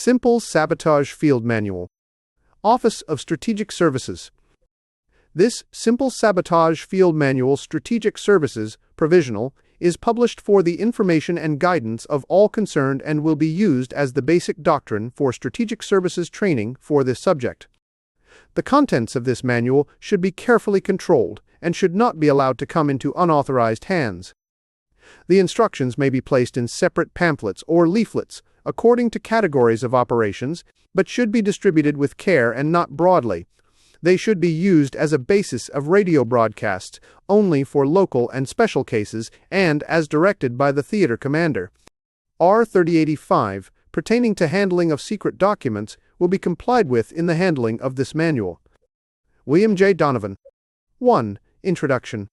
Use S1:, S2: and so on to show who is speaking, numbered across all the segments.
S1: Simple Sabotage Field Manual. Office of Strategic Services. This Simple Sabotage Field Manual Strategic Services, Provisional, is published for the information and guidance of all concerned and will be used as the basic doctrine for strategic services training for this subject. The contents of this manual should be carefully controlled and should not be allowed to come into unauthorized hands. The instructions may be placed in separate pamphlets or leaflets according to categories of operations, but should be distributed with care and not broadly. They should be used as a basis of radio broadcasts only for local and special cases and as directed by the theater commander. R. 3085, pertaining to handling of secret documents, will be complied with in the handling of this manual. William J. Donovan. 1. Introduction.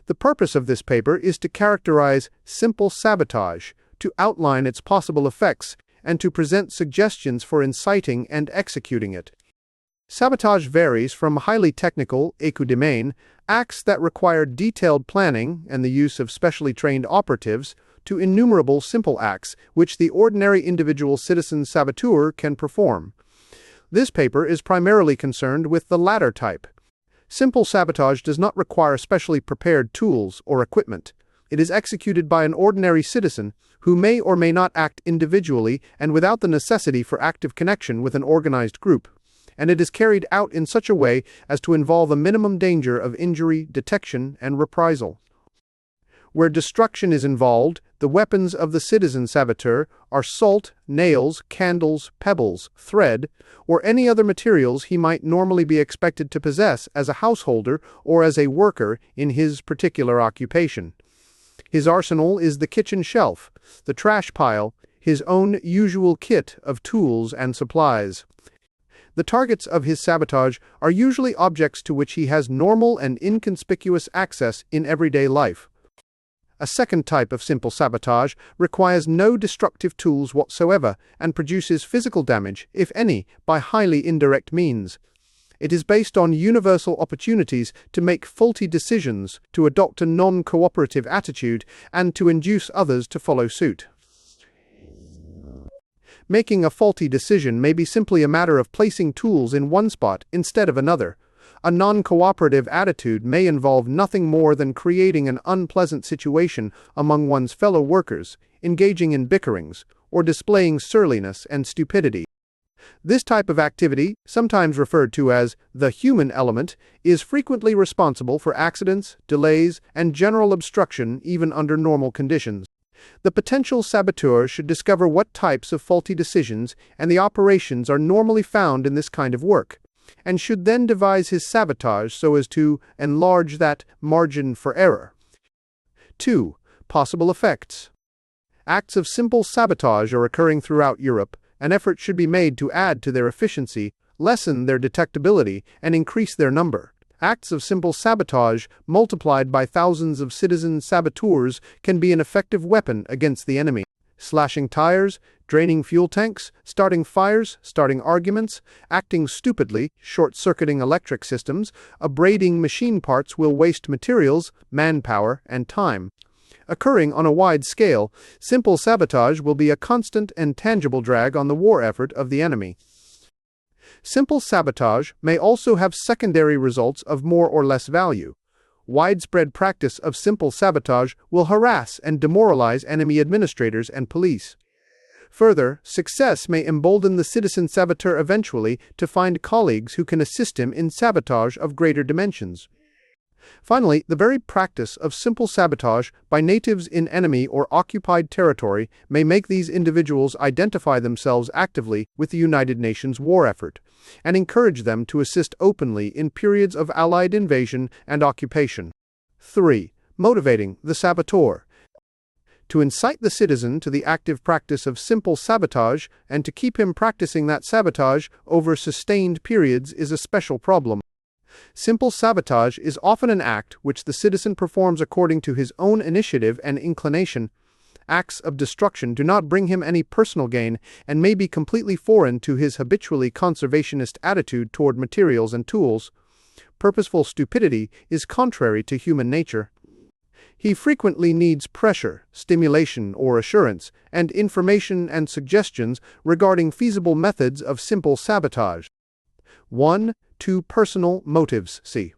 S1: The purpose of this paper is to characterize simple sabotage, to outline its possible effects, and to present suggestions for inciting and executing it. Sabotage varies from highly technical, écu-domaine, acts that require detailed planning and the use of specially trained operatives, to innumerable simple acts which the ordinary individual citizen saboteur can perform. This paper is primarily concerned with the latter type. Simple sabotage does not require specially prepared tools or equipment. It is executed by an ordinary citizen who may or may not act individually and without the necessity for active connection with an organized group, and it is carried out in such a way as to involve a minimum danger of injury, detection, and reprisal. Where destruction is involved, the weapons of the citizen saboteur are salt, nails, candles, pebbles, thread, or any other materials he might normally be expected to possess as a householder or as a worker in his particular occupation. His arsenal is the kitchen shelf, the trash pile, his own usual kit of tools and supplies. The targets of his sabotage are usually objects to which he has normal and inconspicuous access in everyday life. A second type of simple sabotage requires no destructive tools whatsoever and produces physical damage, if any, by highly indirect means. It is based on universal opportunities to make faulty decisions, to adopt a non-cooperative attitude, and to induce others to follow suit. Making a faulty decision may be simply a matter of placing tools in one spot instead of another. A non-cooperative attitude may involve nothing more than creating an unpleasant situation among one's fellow workers, engaging in bickerings, or displaying surliness and stupidity. This type of activity, sometimes referred to as the human element, is frequently responsible for accidents, delays, and general obstruction even under normal conditions. The potential saboteur should discover what types of faulty decisions and the operations are normally found in this kind of work, and should then devise his sabotage so as to enlarge that margin for error. 2. Possible effects. Acts of simple sabotage are occurring throughout Europe. An effort should be made to add to their efficiency, lessen their detectability, and increase their number. Acts of simple sabotage, multiplied by thousands of citizen saboteurs, can be an effective weapon against the enemy. Slashing tires, draining fuel tanks, starting fires, starting arguments, acting stupidly, short-circuiting electric systems, abrading machine parts will waste materials, manpower, and time. Occurring on a wide scale, simple sabotage will be a constant and tangible drag on the war effort of the enemy. Simple sabotage may also have secondary results of more or less value. Widespread practice of simple sabotage will harass and demoralize enemy administrators and police. Further, success may embolden the citizen saboteur eventually to find colleagues who can assist him in sabotage of greater dimensions. Finally, the very practice of simple sabotage by natives in enemy or occupied territory may make these individuals identify themselves actively with the United Nations war effort, and encourage them to assist openly in periods of Allied invasion and occupation. 3. Motivating the saboteur. To incite the citizen to the active practice of simple sabotage and to keep him practicing that sabotage over sustained periods is a special problem. Simple sabotage is often an act which the citizen performs according to his own initiative and inclination. Acts of destruction do not bring him any personal gain and may be completely foreign to his habitually conservationist attitude toward materials and tools. Purposeful stupidity is contrary to human nature. He frequently needs pressure, stimulation or assurance, and information and suggestions regarding feasible methods of simple sabotage. 1. 2 Personal motives. C.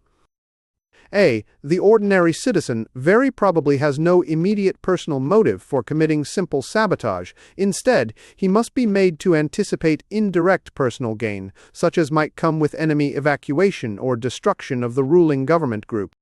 S1: A. The ordinary citizen very probably has no immediate personal motive for committing simple sabotage. Instead, he must be made to anticipate indirect personal gain, such as might come with enemy evacuation or destruction of the ruling government group.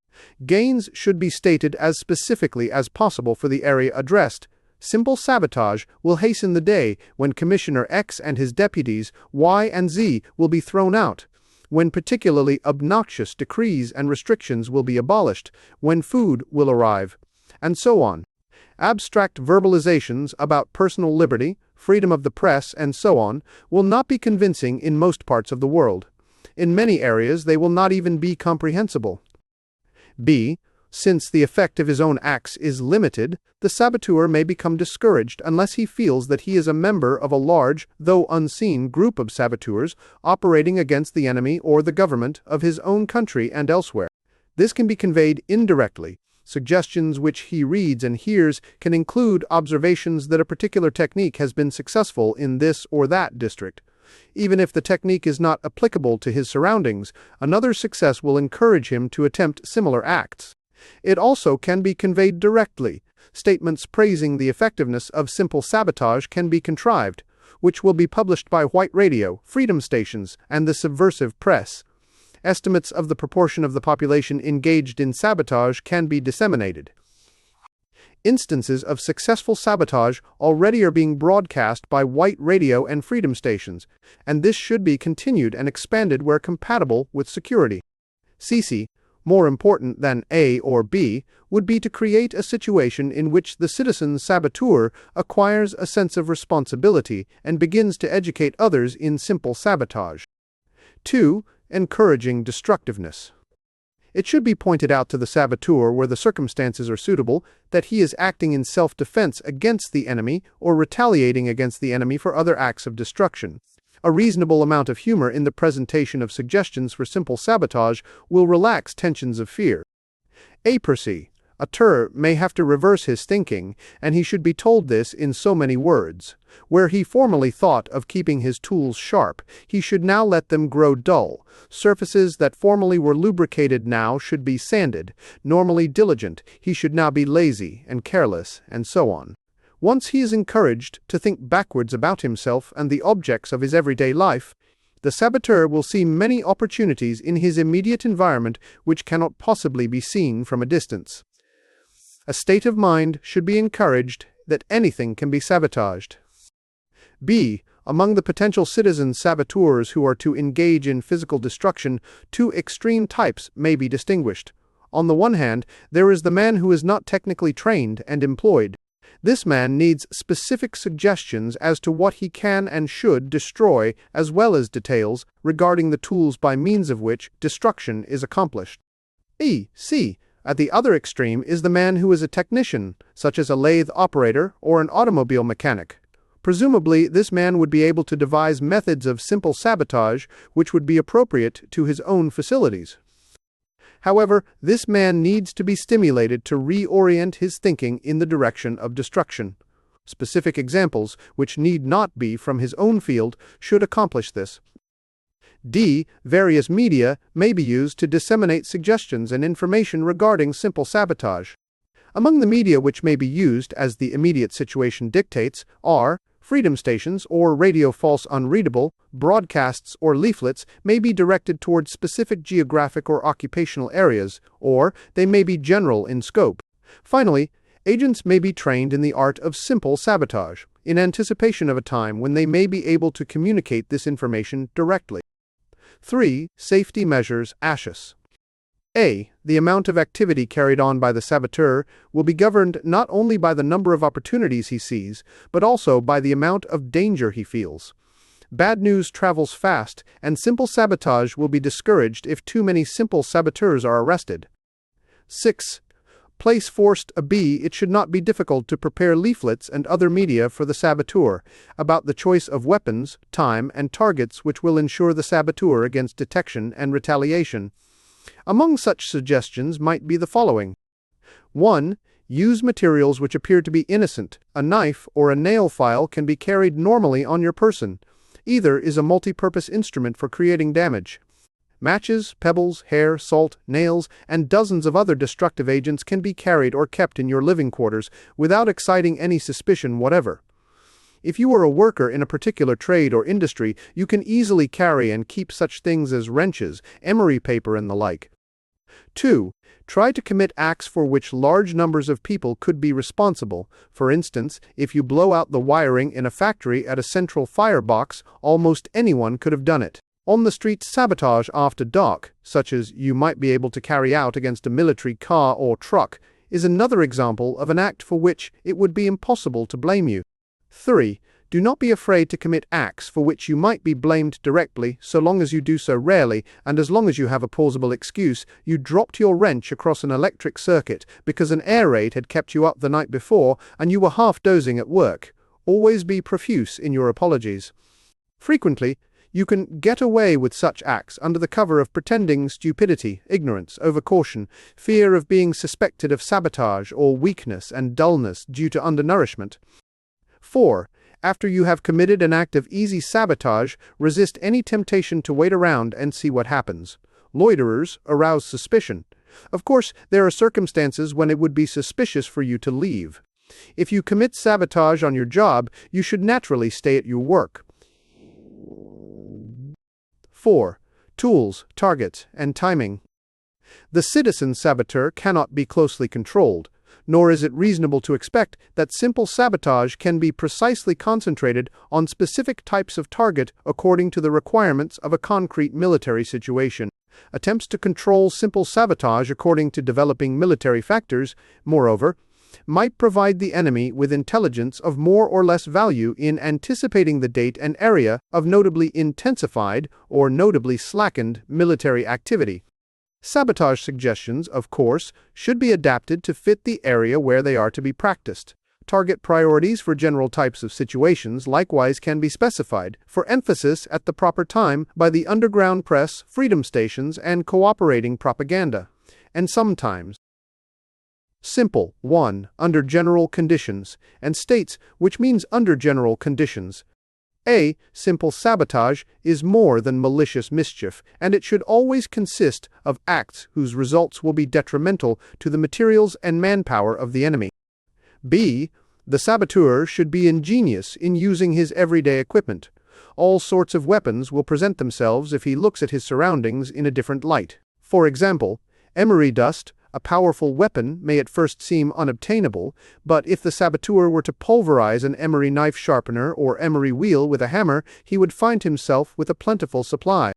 S1: Gains should be stated as specifically as possible for the area addressed. Simple sabotage will hasten the day when Commissioner X and his deputies, Y and Z, will be thrown out, when particularly obnoxious decrees and restrictions will be abolished, when food will arrive, and so on. Abstract verbalizations about personal liberty, freedom of the press, and so on will not be convincing in most parts of the world. In many areas they will not even be comprehensible. B. Since the effect of his own acts is limited, the saboteur may become discouraged unless he feels that he is a member of a large, though unseen, group of saboteurs operating against the enemy or the government of his own country and elsewhere. This can be conveyed indirectly. Suggestions which he reads and hears can include observations that a particular technique has been successful in this or that district. Even if the technique is not applicable to his surroundings, another success will encourage him to attempt similar acts. It also can be conveyed directly. Statements praising the effectiveness of simple sabotage can be contrived, which will be published by white radio, freedom stations, and the subversive press. Estimates of the proportion of the population engaged in sabotage can be disseminated. Instances of successful sabotage already are being broadcast by white radio and freedom stations, and this should be continued and expanded where compatible with security. CC, more important than A or B, would be to create a situation in which the citizen saboteur acquires a sense of responsibility and begins to educate others in simple sabotage. 2. Encouraging destructiveness. It should be pointed out to the saboteur, where the circumstances are suitable, that he is acting in self-defense against the enemy or retaliating against the enemy for other acts of destruction. A reasonable amount of humor in the presentation of suggestions for simple sabotage will relax tensions of fear. A auteur may have to reverse his thinking, and he should be told this in so many words. Where he formerly thought of keeping his tools sharp, he should now let them grow dull. Surfaces that formerly were lubricated now should be sanded. Normally diligent, he should now be lazy and careless, and so on. Once he is encouraged to think backwards about himself and the objects of his everyday life, the saboteur will see many opportunities in his immediate environment which cannot possibly be seen from a distance. A state of mind should be encouraged that anything can be sabotaged. B. Among the potential citizen saboteurs who are to engage in physical destruction, two extreme types may be distinguished. On the one hand, there is the man who is not technically trained and employed. This man needs specific suggestions as to what he can and should destroy, as well as details regarding the tools by means of which destruction is accomplished. C. At the other extreme is the man who is a technician, such as a lathe operator or an automobile mechanic. Presumably, this man would be able to devise methods of simple sabotage which would be appropriate to his own facilities. However, this man needs to be stimulated to reorient his thinking in the direction of destruction. Specific examples, which need not be from his own field, should accomplish this. D. Various media may be used to disseminate suggestions and information regarding simple sabotage. Among the media which may be used as the immediate situation dictates are freedom stations or radio false unreadable, broadcasts or leaflets may be directed toward specific geographic or occupational areas, or they may be general in scope. Finally, agents may be trained in the art of simple sabotage, in anticipation of a time when they may be able to communicate this information directly. 3. Safety measures. ASHIS. A. The amount of activity carried on by the saboteur will be governed not only by the number of opportunities he sees, but also by the amount of danger he feels. Bad news travels fast, and simple sabotage will be discouraged if too many simple saboteurs are arrested. 6. Place forced a B. It should not be difficult to prepare leaflets and other media for the saboteur about the choice of weapons, time, and targets which will ensure the saboteur against detection and retaliation. Among such suggestions might be the following. 1. Use materials which appear to be innocent. A knife or a nail file can be carried normally on your person. Either is a multi-purpose instrument for creating damage. Matches, pebbles, hair, salt, nails, and dozens of other destructive agents can be carried or kept in your living quarters without exciting any suspicion whatever. If you are a worker in a particular trade or industry, you can easily carry and keep such things as wrenches, emery paper, and the like. 2. Try to commit acts for which large numbers of people could be responsible. For instance, if you blow out the wiring in a factory at a central firebox, almost anyone could have done it. On-the-street sabotage after dark, such as you might be able to carry out against a military car or truck, is another example of an act for which it would be impossible to blame you. 3. Do not be afraid to commit acts for which you might be blamed directly, so long as you do so rarely, and as long as you have a plausible excuse. You dropped your wrench across an electric circuit because an air raid had kept you up the night before, and you were half dozing at work. Always be profuse in your apologies. Frequently, you can get away with such acts under the cover of pretending stupidity, ignorance, overcaution, fear of being suspected of sabotage, or weakness and dullness due to undernourishment. 4. After you have committed an act of easy sabotage, resist any temptation to wait around and see what happens. Loiterers arouse suspicion. Of course, there are circumstances when it would be suspicious for you to leave. If you commit sabotage on your job, you should naturally stay at your work. 4. Tools, targets, and timing. The citizen saboteur cannot be closely controlled, nor is it reasonable to expect that simple sabotage can be precisely concentrated on specific types of target according to the requirements of a concrete military situation. Attempts to control simple sabotage according to developing military factors, moreover, might provide the enemy with intelligence of more or less value in anticipating the date and area of notably intensified or notably slackened military activity. Sabotage suggestions, of course, should be adapted to fit the area where they are to be practiced. Target priorities for general types of situations likewise can be specified, for emphasis at the proper time by the underground press, freedom stations, and cooperating propaganda. And sometimes simple 1. Under general conditions, and states which means under general conditions. A. Simple sabotage is more than malicious mischief, and it should always consist of acts whose results will be detrimental to the materials and manpower of the enemy. B. The saboteur should be ingenious in using his everyday equipment. All sorts of weapons will present themselves if he looks at his surroundings in a different light. For example, emery dust, a powerful weapon, may at first seem unobtainable, but if the saboteur were to pulverize an emery knife sharpener or emery wheel with a hammer, he would find himself with a plentiful supply.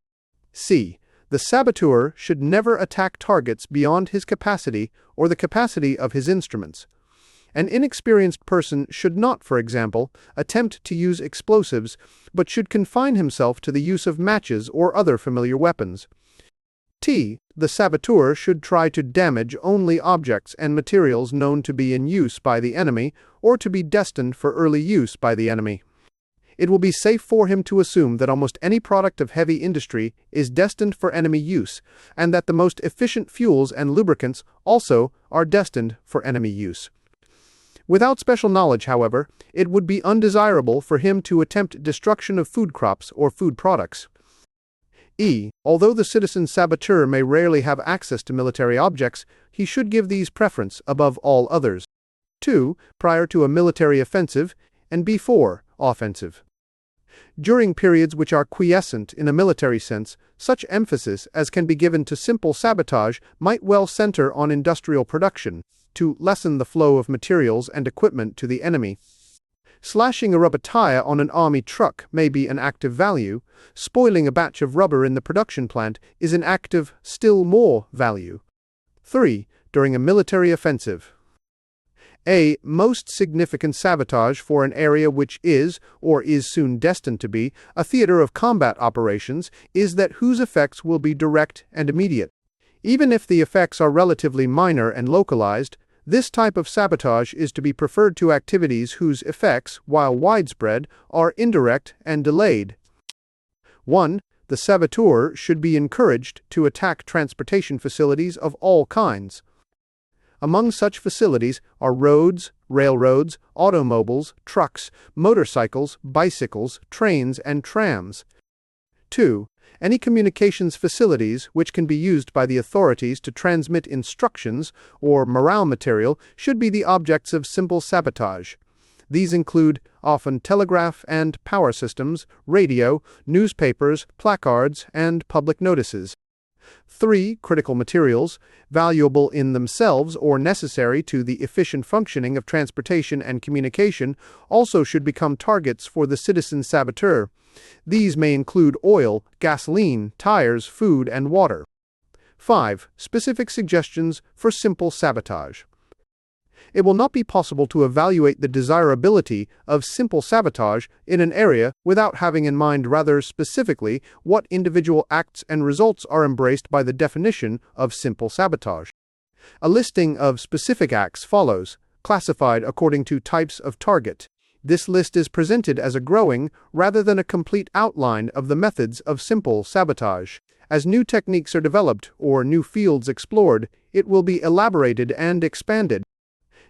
S1: C. The saboteur should never attack targets beyond his capacity or the capacity of his instruments. An inexperienced person should not, for example, attempt to use explosives, but should confine himself to the use of matches or other familiar weapons. T. The saboteur should try to damage only objects and materials known to be in use by the enemy or to be destined for early use by the enemy. It will be safe for him to assume that almost any product of heavy industry is destined for enemy use, and that the most efficient fuels and lubricants also are destined for enemy use. Without special knowledge, however, it would be undesirable for him to attempt destruction of food crops or food products. E. Although the citizen saboteur may rarely have access to military objects, he should give these preference above all others. 2. Prior to a military offensive, and before offensive. During periods which are quiescent in a military sense, such emphasis as can be given to simple sabotage might well center on industrial production, to lessen the flow of materials and equipment to the enemy. Slashing a rubber tire on an army truck may be an act of value. Spoiling a batch of rubber in the production plant is an act of still more value. 3. During a military offensive. A. Most significant sabotage for an area which is, or is soon destined to be, a theater of combat operations is that whose effects will be direct and immediate. Even if the effects are relatively minor and localized, this type of sabotage is to be preferred to activities whose effects, while widespread, are indirect and delayed. 1. The saboteur should be encouraged to attack transportation facilities of all kinds. Among such facilities are roads, railroads, automobiles, trucks, motorcycles, bicycles, trains, and trams. 2. Any communications facilities which can be used by the authorities to transmit instructions or morale material should be the objects of simple sabotage. These include often telegraph and power systems, radio, newspapers, placards, and public notices. 3. Critical materials, valuable in themselves or necessary to the efficient functioning of transportation and communication, also should become targets for the citizen saboteur. These may include oil, gasoline, tires, food, and water. 5. Specific suggestions for simple sabotage. It will not be possible to evaluate the desirability of simple sabotage in an area without having in mind rather specifically what individual acts and results are embraced by the definition of simple sabotage. A listing of specific acts follows, classified according to types of target. This list is presented as a growing, rather than a complete outline of the methods of simple sabotage. As new techniques are developed or new fields explored, it will be elaborated and expanded.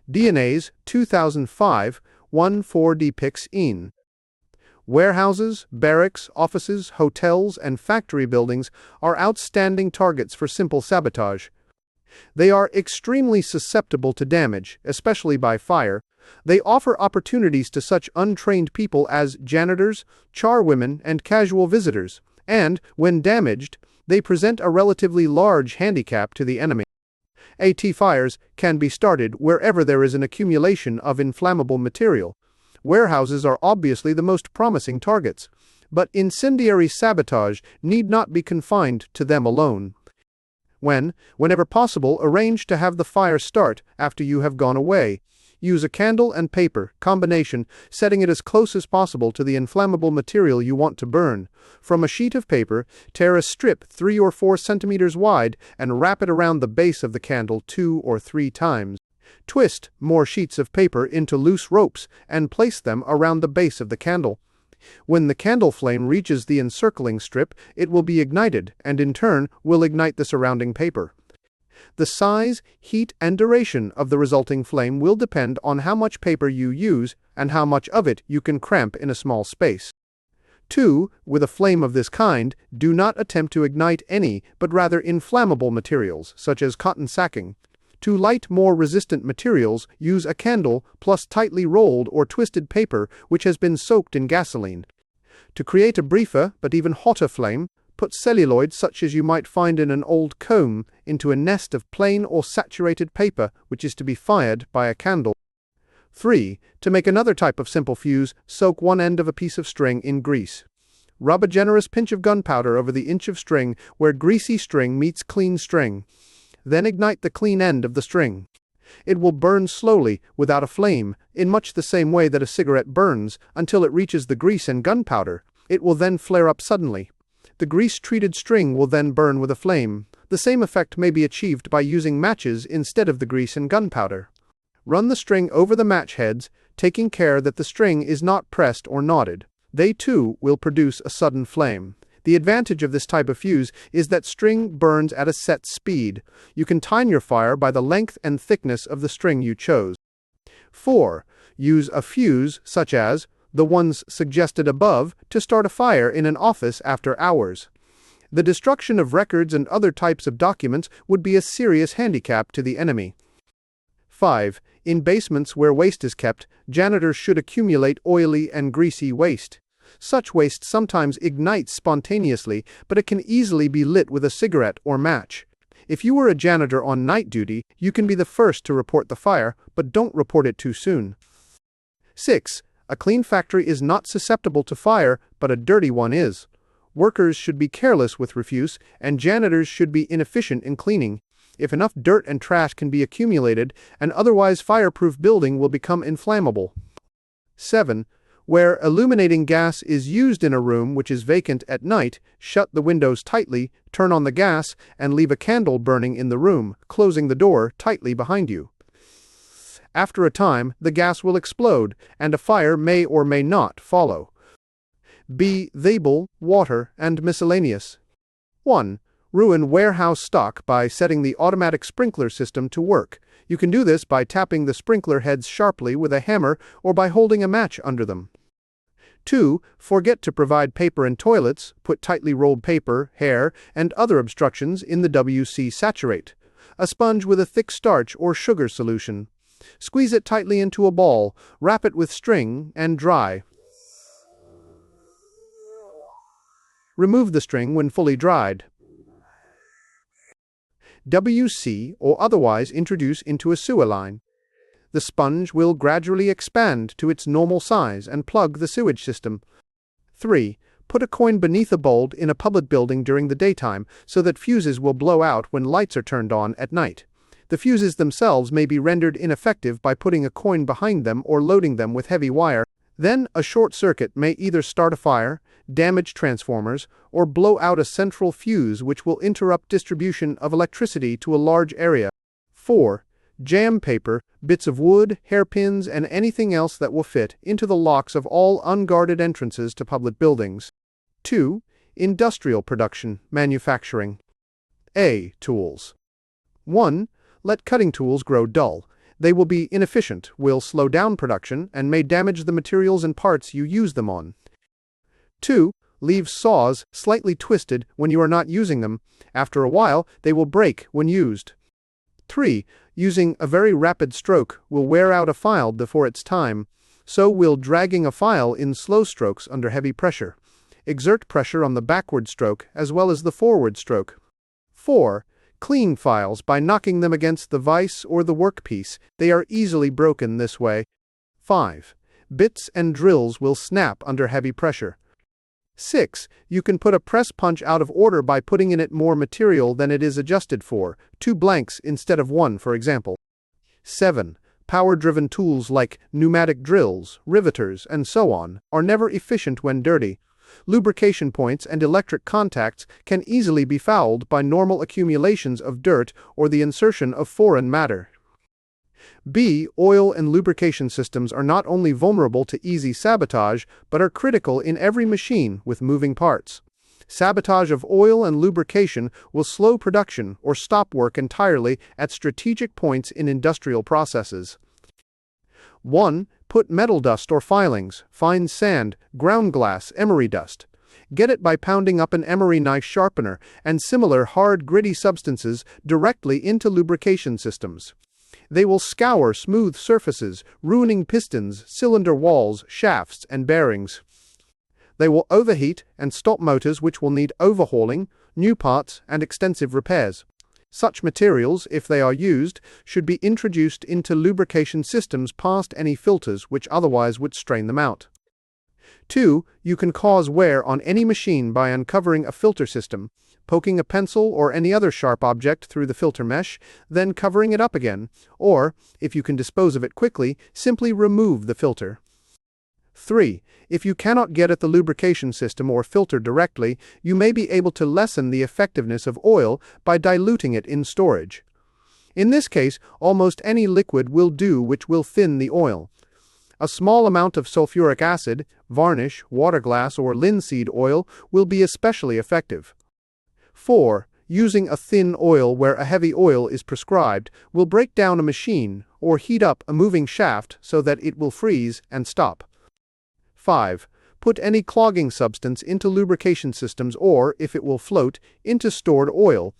S1: DNA's 2005-14 depicts in warehouses, barracks, offices, hotels, and factory buildings are outstanding targets for simple sabotage. They are extremely susceptible to damage, especially by fire. They offer opportunities to such untrained people as janitors, charwomen, and casual visitors, and, when damaged, they present a relatively large handicap to the enemy. AT fires can be started wherever there is an accumulation of inflammable material. Warehouses are obviously the most promising targets, but incendiary sabotage need not be confined to them alone. Whenever possible, arrange to have the fire start after you have gone away. Use a candle and paper combination, setting it as close as possible to the inflammable material you want to burn. From a sheet of paper, tear a strip 3 or 4 centimeters wide and wrap it around the base of the candle 2 or 3 times. Twist more sheets of paper into loose ropes and place them around the base of the candle. When the candle flame reaches the encircling strip, it will be ignited and in turn will ignite the surrounding paper. The size, heat, and duration of the resulting flame will depend on how much paper you use and how much of it you can cramp in a small space. 2. With a flame of this kind, do not attempt to ignite any, but rather inflammable materials, such as cotton sacking. To light more resistant materials, use a candle plus tightly rolled or twisted paper which has been soaked in gasoline. To create a briefer but even hotter flame, put celluloid such as you might find in an old comb into a nest of plain or saturated paper which is to be fired by a candle. 3. To make another type of simple fuse, soak one end of a piece of string in grease. Rub a generous pinch of gunpowder over the inch of string where greasy string meets clean string. Then ignite the clean end of the string. It will burn slowly, without a flame, in much the same way that a cigarette burns, until it reaches the grease and gunpowder. It will then flare up suddenly. The grease-treated string will then burn with a flame. The same effect may be achieved by using matches instead of the grease and gunpowder. Run the string over the match heads, taking care that the string is not pressed or knotted. They too will produce a sudden flame. The advantage of this type of fuse is that string burns at a set speed. You can time your fire by the length and thickness of the string you chose. 4. Use a fuse such as the ones suggested above to start a fire in an office after hours. The destruction of records and other types of documents would be a serious handicap to the enemy. 5. In basements where waste is kept, janitors should accumulate oily and greasy waste. Such waste sometimes ignites spontaneously, but it can easily be lit with a cigarette or match. If you were a janitor on night duty, you can be the first to report the fire, but don't report it too soon. 6. A clean factory is not susceptible to fire, but a dirty one is. Workers should be careless with refuse, and janitors should be inefficient in cleaning. If enough dirt and trash can be accumulated, an otherwise fireproof building will become inflammable. 7. Where illuminating gas is used in a room which is vacant at night, shut the windows tightly, turn on the gas, and leave a candle burning in the room, closing the door tightly behind you. After a time, the gas will explode, and a fire may or may not follow. B. Vegetable, water, and miscellaneous. 1. Ruin warehouse stock by setting the automatic sprinkler system to work. You can do this by tapping the sprinkler heads sharply with a hammer or by holding a match under them. 2. Forget to provide paper and toilets. Put tightly rolled paper, hair, and other obstructions in the WC Saturate, a sponge with a thick starch or sugar solution. Squeeze it tightly into a ball, wrap it with string, and dry. Remove the string when fully dried. WC or otherwise introduce into a sewer line. The sponge will gradually expand to its normal size and plug the sewage system. 3. Put a coin beneath a bulb in a public building during the daytime so that fuses will blow out when lights are turned on at night. The fuses themselves may be rendered ineffective by putting a coin behind them or loading them with heavy wire. Then a short circuit may either start a fire, damage transformers, or blow out a central fuse which will interrupt distribution of electricity to a large area. 4. Jam paper, bits of wood, hairpins, and anything else that will fit into the locks of all unguarded entrances to public buildings. 2. Industrial production, manufacturing. A. Tools. 1. Let cutting tools grow dull. They will be inefficient, will slow down production, and may damage the materials and parts you use them on. 2. Leave saws slightly twisted when you are not using them. After a while, they will break when used. 3. Using a very rapid stroke will wear out a file before its time. So will dragging a file in slow strokes under heavy pressure. Exert pressure on the backward stroke as well as the forward stroke. 4. Clean files by knocking them against the vise or the workpiece. They are easily broken this way. 5. Bits and drills will snap under heavy pressure. 6. You can put a press punch out of order by putting in it more material than it is adjusted for, 2 blanks instead of 1, for example. 7. Power-driven tools like pneumatic drills, riveters, and so on are never efficient when dirty. Lubrication points and electric contacts can easily be fouled by normal accumulations of dirt or the insertion of foreign matter. B. Oil and lubrication systems are not only vulnerable to easy sabotage, but are critical in every machine with moving parts. Sabotage of oil and lubrication will slow production or stop work entirely at strategic points in industrial processes. 1. Put metal dust or filings, fine sand, ground glass, emery dust. Get it by pounding up an emery knife sharpener and similar hard, gritty substances directly into lubrication systems. They will scour smooth surfaces, ruining pistons, cylinder walls, shafts, and bearings. They will overheat and stop motors which will need overhauling, new parts, and extensive repairs. Such materials, if they are used, should be introduced into lubrication systems past any filters which otherwise would strain them out. 2. You can cause wear on any machine by uncovering a filter system, poking a pencil or any other sharp object through the filter mesh, then covering it up again, or, if you can dispose of it quickly, simply remove the filter. 3. If you cannot get at the lubrication system or filter directly, you may be able to lessen the effectiveness of oil by diluting it in storage. In this case, almost any liquid will do which will thin the oil. A small amount of sulfuric acid, varnish, water glass, or linseed oil will be especially effective. 4. Using a thin oil where a heavy oil is prescribed will break down a machine or heat up a moving shaft so that it will freeze and stop. 5. Put any clogging substance into lubrication systems or, if it will float, into stored oil.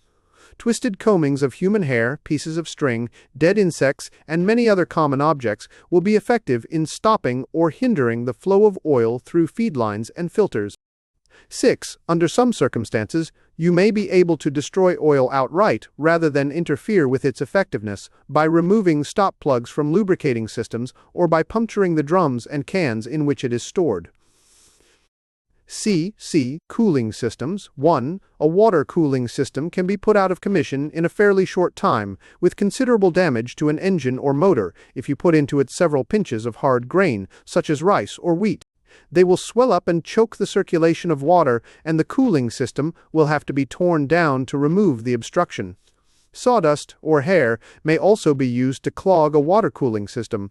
S1: Twisted combings of human hair, pieces of string, dead insects, and many other common objects will be effective in stopping or hindering the flow of oil through feed lines and filters. 6. Under some circumstances, you may be able to destroy oil outright rather than interfere with its effectiveness by removing stop plugs from lubricating systems or by puncturing the drums and cans in which it is stored. C. Cooling systems. 1. A water cooling system can be put out of commission in a fairly short time, with considerable damage to an engine or motor if you put into it several pinches of hard grain, such as rice or wheat. They will swell up and choke the circulation of water, and the cooling system will have to be torn down to remove the obstruction. Sawdust or hair may also be used to clog a water cooling system.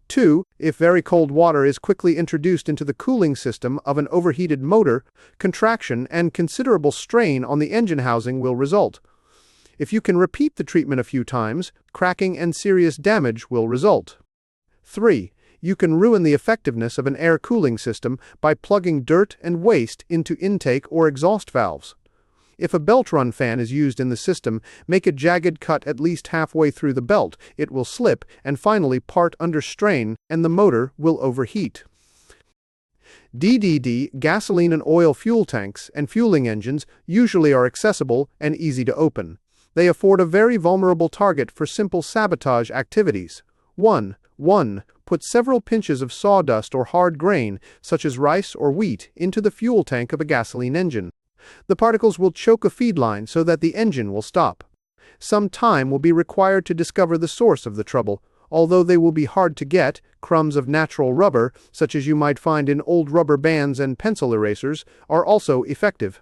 S1: 2. If very cold water is quickly introduced into the cooling system of an overheated motor, contraction and considerable strain on the engine housing will result. If you can repeat the treatment a few times, cracking and serious damage will result. 3. You can ruin the effectiveness of an air cooling system by plugging dirt and waste into intake or exhaust valves. If a belt run fan is used in the system, make a jagged cut at least halfway through the belt. It will slip and finally part under strain, and the motor will overheat. DDD, gasoline and oil fuel tanks and fueling engines usually are accessible and easy to open. They afford a very vulnerable target for simple sabotage activities. 1. Put several pinches of sawdust or hard grain, such as rice or wheat, into the fuel tank of a gasoline engine. The particles will choke a feed line so that the engine will stop. Some time will be required to discover the source of the trouble. Although they will be hard to get, crumbs of natural rubber, such as you might find in old rubber bands and pencil erasers, are also effective.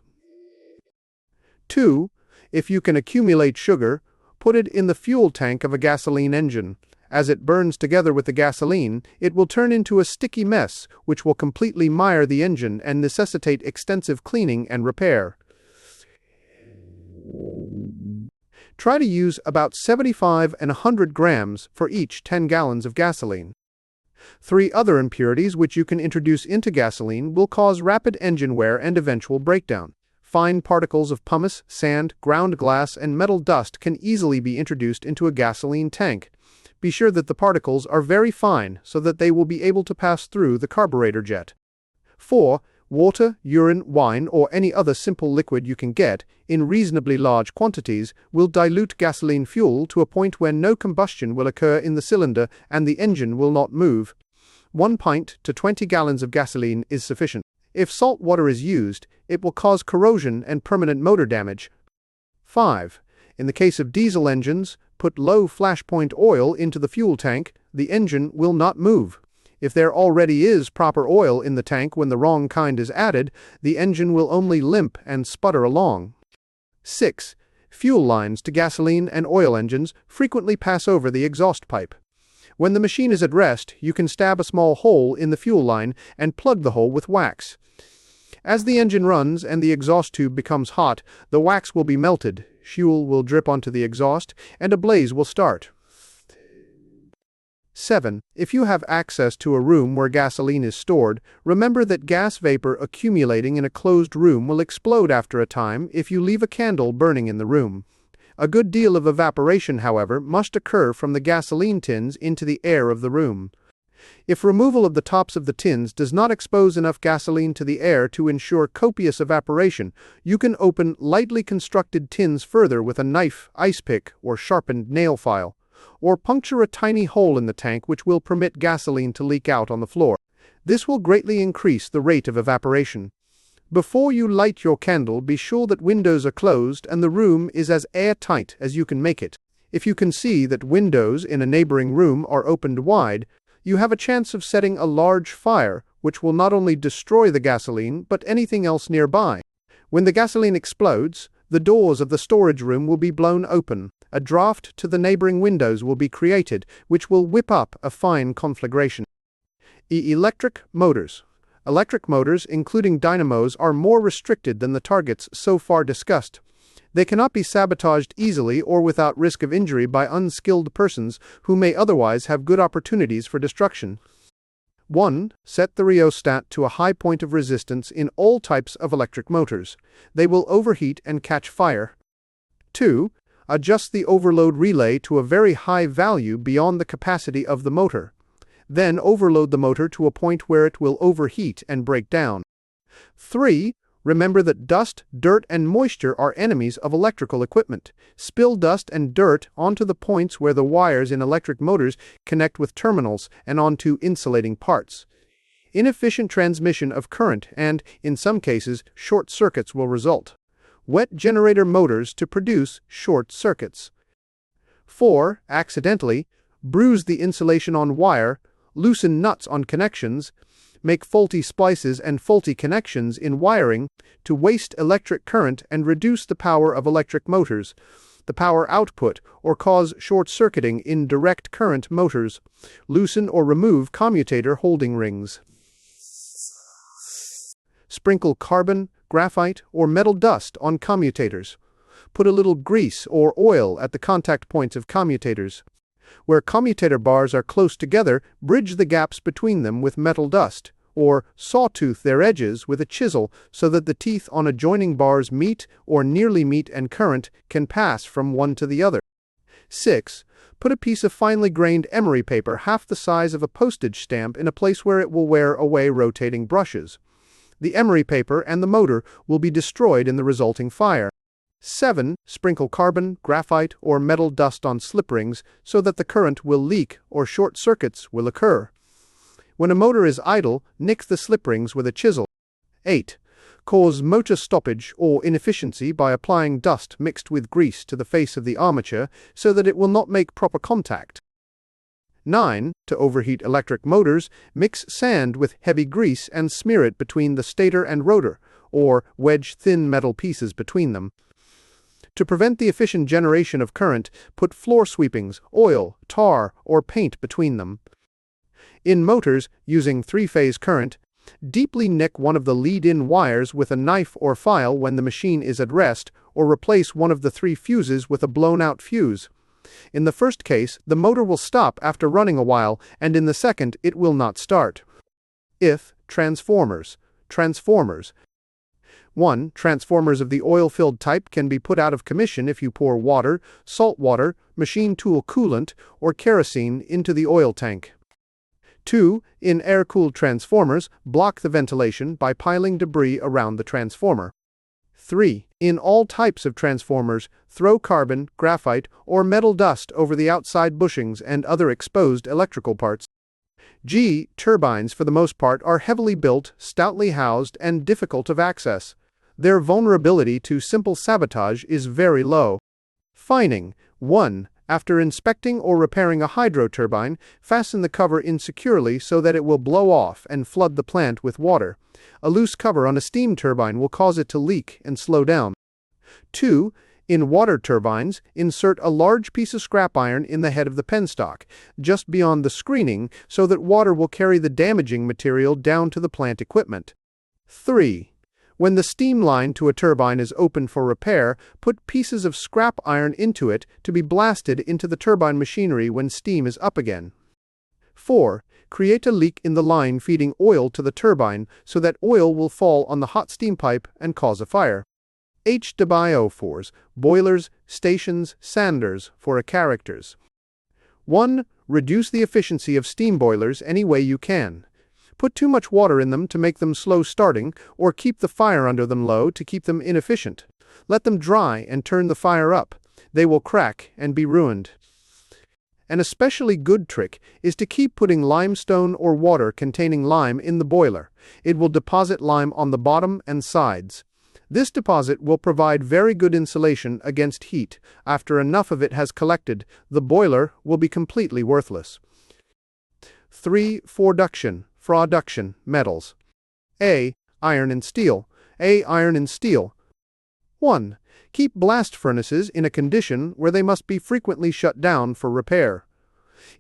S1: 2. If you can accumulate sugar, put it in the fuel tank of a gasoline engine. As it burns together with the gasoline, it will turn into a sticky mess, which will completely mire the engine and necessitate extensive cleaning and repair. Try to use about 75 and 100 grams for each 10 gallons of gasoline. 3 other impurities which you can introduce into gasoline will cause rapid engine wear and eventual breakdown. Fine particles of pumice, sand, ground glass, and metal dust can easily be introduced into a gasoline tank. Be sure that the particles are very fine so that they will be able to pass through the carburetor jet. 4. Water, urine, wine, or any other simple liquid you can get, in reasonably large quantities, will dilute gasoline fuel to a point where no combustion will occur in the cylinder and the engine will not move. 1 pint to 20 gallons of gasoline is sufficient. If salt water is used, it will cause corrosion and permanent motor damage. 5. In the case of diesel engines, put low flashpoint oil into the fuel tank. The engine will not move. If there already is proper oil in the tank when the wrong kind is added, the engine will only limp and sputter along. 6. Fuel lines to gasoline and oil engines frequently pass over the exhaust pipe. When the machine is at rest, you can stab a small hole in the fuel line and plug the hole with wax. As the engine runs and the exhaust tube becomes hot, the wax will be melted, fuel will drip onto the exhaust, and a blaze will start. 7. If you have access to a room where gasoline is stored, remember that gas vapor accumulating in a closed room will explode after a time if you leave a candle burning in the room. A good deal of evaporation, however, must occur from the gasoline tins into the air of the room. If removal of the tops of the tins does not expose enough gasoline to the air to ensure copious evaporation, you can open lightly constructed tins further with a knife, ice pick, or sharpened nail file, or puncture a tiny hole in the tank which will permit gasoline to leak out on the floor. This will greatly increase the rate of evaporation. Before you light your candle, be sure that windows are closed and the room is as airtight as you can make it. If you can see that windows in a neighboring room are opened wide, you have a chance of setting a large fire, which will not only destroy the gasoline, but anything else nearby. When the gasoline explodes, the doors of the storage room will be blown open. A draft to the neighboring windows will be created, which will whip up a fine conflagration. Electric motors. Electric motors, including dynamos, are more restricted than the targets so far discussed. They cannot be sabotaged easily or without risk of injury by unskilled persons who may otherwise have good opportunities for destruction. 1. Set the rheostat to a high point of resistance in all types of electric motors. They will overheat and catch fire. 2. Adjust the overload relay to a very high value beyond the capacity of the motor. Then overload the motor to a point where it will overheat and break down. 3. Remember that dust, dirt, and moisture are enemies of electrical equipment. Spill dust and dirt onto the points where the wires in electric motors connect with terminals and onto insulating parts. Inefficient transmission of current and, in some cases, short circuits will result. Wet generator motors to produce short circuits. 4. Accidentally, bruise the insulation on wire, loosen nuts on connections, make faulty splices and faulty connections in wiring to waste electric current and reduce the power of electric motors. the power output or cause short-circuiting in direct current motors. Loosen or remove commutator holding rings. Sprinkle carbon, graphite, or metal dust on commutators. Put a little grease or oil at the contact points of commutators. Where commutator bars are close together, bridge the gaps between them with metal dust, or sawtooth their edges with a chisel so that the teeth on adjoining bars meet or nearly meet and current can pass from one to the other. 6. Put a piece of finely grained emery paper half the size of a postage stamp in a place where it will wear away rotating brushes. The emery paper and the motor will be destroyed in the resulting fire. 7. Sprinkle carbon, graphite, or metal dust on slip rings so that the current will leak or short circuits will occur. When a motor is idle, nick the slip rings with a chisel. 8. Cause motor stoppage or inefficiency by applying dust mixed with grease to the face of the armature so that it will not make proper contact. 9. To overheat electric motors, mix sand with heavy grease and smear it between the stator and rotor, or wedge thin metal pieces between them. To prevent the efficient generation of current, put floor sweepings, oil, tar, or paint between them. In motors, using three-phase current, deeply nick one of the lead-in wires with a knife or file when the machine is at rest, or replace one of the 3 fuses with a blown-out fuse. In the first case, the motor will stop after running a while, and in the second, it will not start. If transformers. 1. Transformers of the oil-filled type can be put out of commission if you pour water, salt water, machine tool coolant, or kerosene into the oil tank. 2. In air-cooled transformers, block the ventilation by piling debris around the transformer. 3. In all types of transformers, throw carbon, graphite, or metal dust over the outside bushings and other exposed electrical parts. Turbines, for the most part, are heavily built, stoutly housed, and difficult of access. Their vulnerability to simple sabotage is very low. Fining. 1. After inspecting or repairing a hydro-turbine, fasten the cover insecurely so that it will blow off and flood the plant with water. A loose cover on a steam turbine will cause it to leak and slow down. 2. In water turbines, insert a large piece of scrap iron in the head of the penstock, just beyond the screening, so that water will carry the damaging material down to the plant equipment. 3. When the steam line to a turbine is open for repair, put pieces of scrap iron into it to be blasted into the turbine machinery when steam is up again. 4. Create a leak in the line feeding oil to the turbine so that oil will fall on the hot steam pipe and cause a fire. HWO4s, boilers, stations, sanders for characters. 1. Reduce the efficiency of steam boilers any way you can. Put too much water in them to make them slow starting, or keep the fire under them low to keep them inefficient. Let them dry and turn the fire up. They will crack and be ruined. An especially good trick is to keep putting limestone or water containing lime in the boiler. It will deposit lime on the bottom and sides. This deposit will provide very good insulation against heat. After enough of it has collected, the boiler will be completely worthless. 3. Frauduction, metals. A. Iron and steel. 1. Keep blast furnaces in a condition where they must be frequently shut down for repair.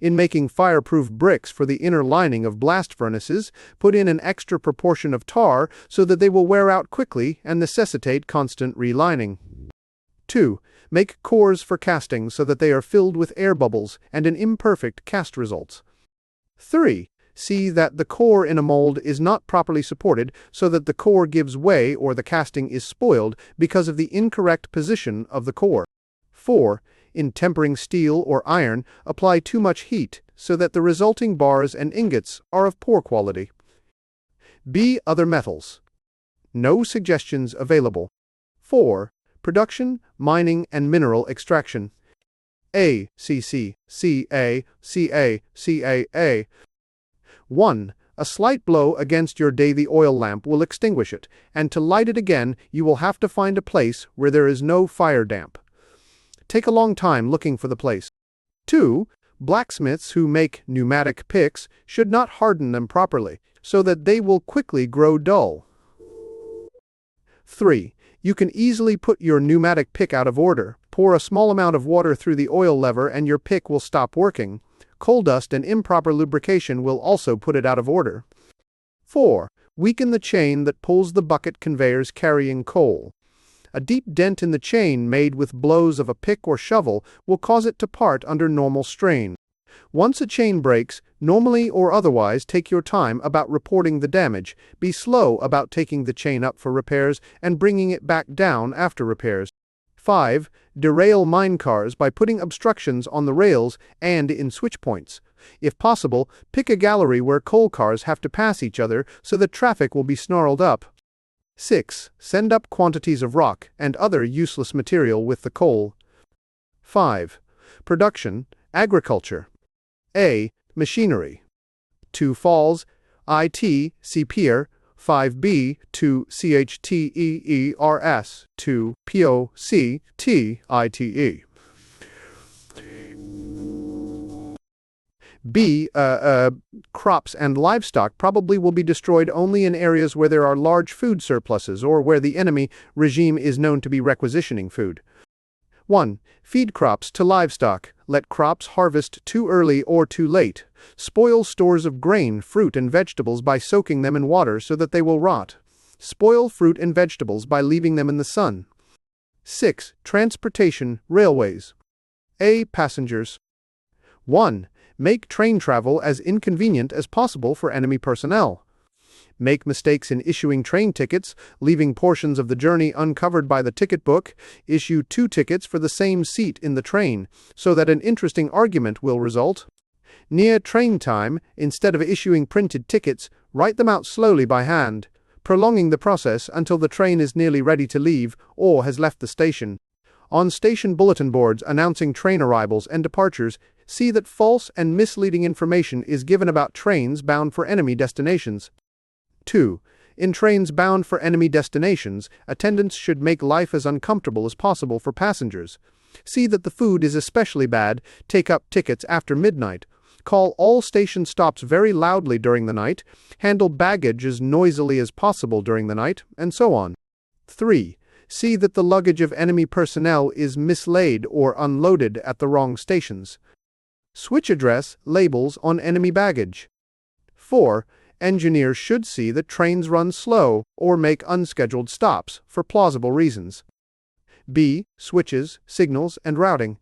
S1: In making fireproof bricks for the inner lining of blast furnaces, put in an extra proportion of tar so that they will wear out quickly and necessitate constant relining. 2. Make cores for casting so that they are filled with air bubbles and an imperfect cast results. 3. See that the core in a mold is not properly supported so that the core gives way or the casting is spoiled because of the incorrect position of the core. 4. In tempering steel or iron, apply too much heat so that the resulting bars and ingots are of poor quality. B. Other metals. No suggestions available. 4. Production, mining, and mineral extraction. A. CAA. 1. A slight blow against your Davy oil lamp will extinguish it, and to light it again you will have to find a place where there is no fire damp. Take a long time looking for the place. 2. Blacksmiths who make pneumatic picks should not harden them properly, so that they will quickly grow dull. 3. You can easily put your pneumatic pick out of order. pour a small amount of water through the oil lever and your pick will stop working. Coal dust and improper lubrication will also put it out of order. 4. Weaken the chain that pulls the bucket conveyors carrying coal. A deep dent in the chain made with blows of a pick or shovel will cause it to part under normal strain. Once a chain breaks, normally or otherwise take your time about reporting the damage. Be slow about taking the chain up for repairs and bringing it back down after repairs. 5. Derail mine cars by putting obstructions on the rails and in switch points. If possible, pick a gallery where coal cars have to pass each other so that traffic will be snarled up. 6. Send up quantities of rock and other useless material with the coal. 5. Production, agriculture. A. Machinery. 2 Falls, IT, CPR, 5B, 2 CHTEERS, 2 POCTITE. B. Crops and livestock probably will be destroyed only in areas where there are large food surpluses or where the enemy regime is known to be requisitioning food. 1. Feed crops to livestock. Let crops harvest too early or too late. Spoil stores of grain, fruit, and vegetables by soaking them in water so that they will rot. Spoil fruit and vegetables by leaving them in the sun. 6. Transportation, railways. A. Passengers. 1. Make train travel as inconvenient as possible for enemy personnel. Make mistakes in issuing train tickets, leaving portions of the journey uncovered by the ticket book. Issue 2 tickets for the same seat in the train, so that an interesting argument will result. Near train time, instead of issuing printed tickets, write them out slowly by hand, prolonging the process until the train is nearly ready to leave or has left the station. On station bulletin boards announcing train arrivals and departures, see that false and misleading information is given about trains bound for enemy destinations. 2. In trains bound for enemy destinations, attendants should make life as uncomfortable as possible for passengers. See that the food is especially bad, take up tickets after midnight, call all station stops very loudly during the night, handle baggage as noisily as possible during the night, and so on. 3. See that the luggage of enemy personnel is mislaid or unloaded at the wrong stations. Switch address labels on enemy baggage. 4. Engineers should see that trains run slow or make unscheduled stops for plausible reasons. B. Switches, signals, and routing.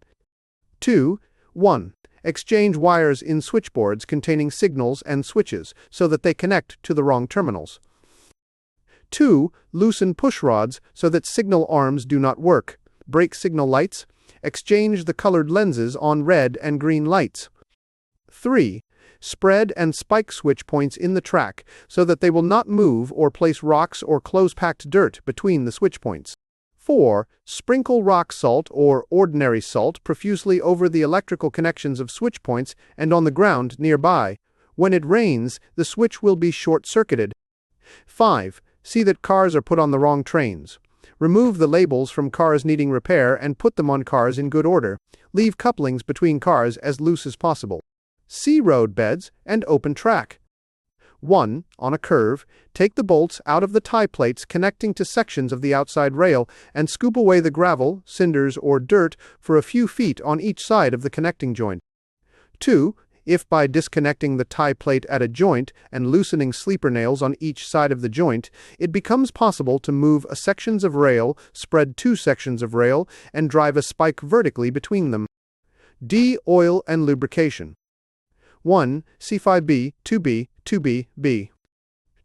S1: 2. 1. Exchange wires in switchboards containing signals and switches so that they connect to the wrong terminals. 2. Loosen push rods so that signal arms do not work. Break signal lights. Exchange the colored lenses on red and green lights. 3. Spread and spike switch points in the track so that they will not move or place rocks or close-packed dirt between the switch points. 4. Sprinkle rock salt or ordinary salt profusely over the electrical connections of switch points and on the ground nearby. When it rains, the switch will be short-circuited. 5. See that cars are put on the wrong trains. Remove the labels from cars needing repair and put them on cars in good order. Leave couplings between cars as loose as possible. See road beds and open track. 1. On a curve, take the bolts out of the tie plates connecting to sections of the outside rail and scoop away the gravel, cinders, or dirt for a few feet on each side of the connecting joint. 2. If by disconnecting the tie plate at a joint and loosening sleeper nails on each side of the joint, it becomes possible to move a sections of rail, spread 2 sections of rail, and drive a spike vertically between them. D. Oil and lubrication. 1. C5B, 2B, 2B, B.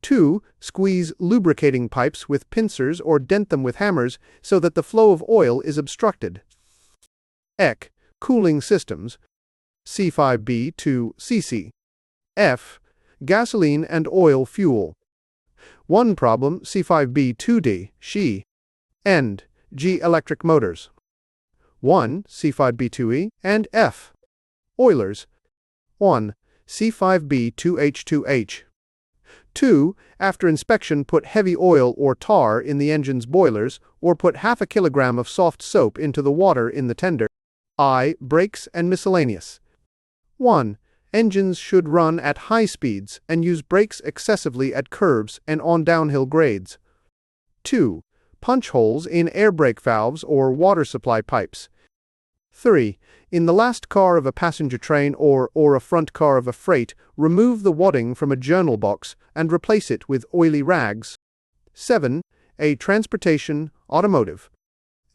S1: 2. Squeeze lubricating pipes with pincers or dent them with hammers so that the flow of oil is obstructed. EC. Cooling systems. C5B to CC. F. Gasoline and oil fuel. 1 problem C5B2D, SHE. End. G. Electric motors. 1. C5B2E and F. Oilers. 1. C5B2H2H. 2. After inspection, put heavy oil or tar in the engine's boilers, or put half a kilogram of soft soap into the water in the tender. I. Brakes and miscellaneous. 1. Engines should run at high speeds and use brakes excessively at curves and on downhill grades. 2. Punch holes in air brake valves or water supply pipes. 3. In the last car of a passenger train or a front car of a freight, remove the wadding from a journal box and replace it with oily rags. 7. A transportation, automotive.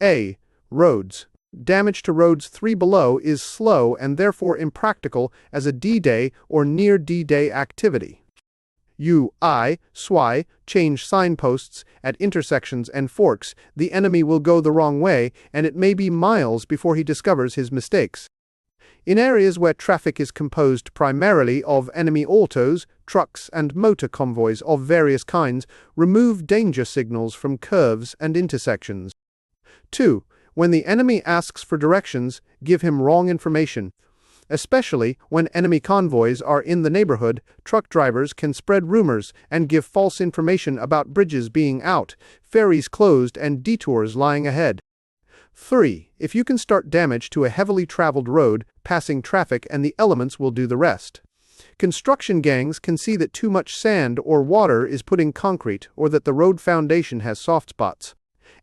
S1: A. Roads. Damage to roads 3 below is slow and therefore impractical as a D-Day or near D-Day activity. SWI, change signposts at intersections and forks. The enemy will go the wrong way, and it may be miles before he discovers his mistakes. In areas where traffic is composed primarily of enemy autos, trucks, and motor convoys of various kinds, remove danger signals from curves and intersections. 2. When the enemy asks for directions, give him wrong information. Especially when enemy convoys are in the neighborhood, truck drivers can spread rumors and give false information about bridges being out, ferries closed, and detours lying ahead. 3. If you can start damage to a heavily traveled road, passing traffic and the elements will do the rest. Construction gangs can see that too much sand or water is putting concrete or that the road foundation has soft spots.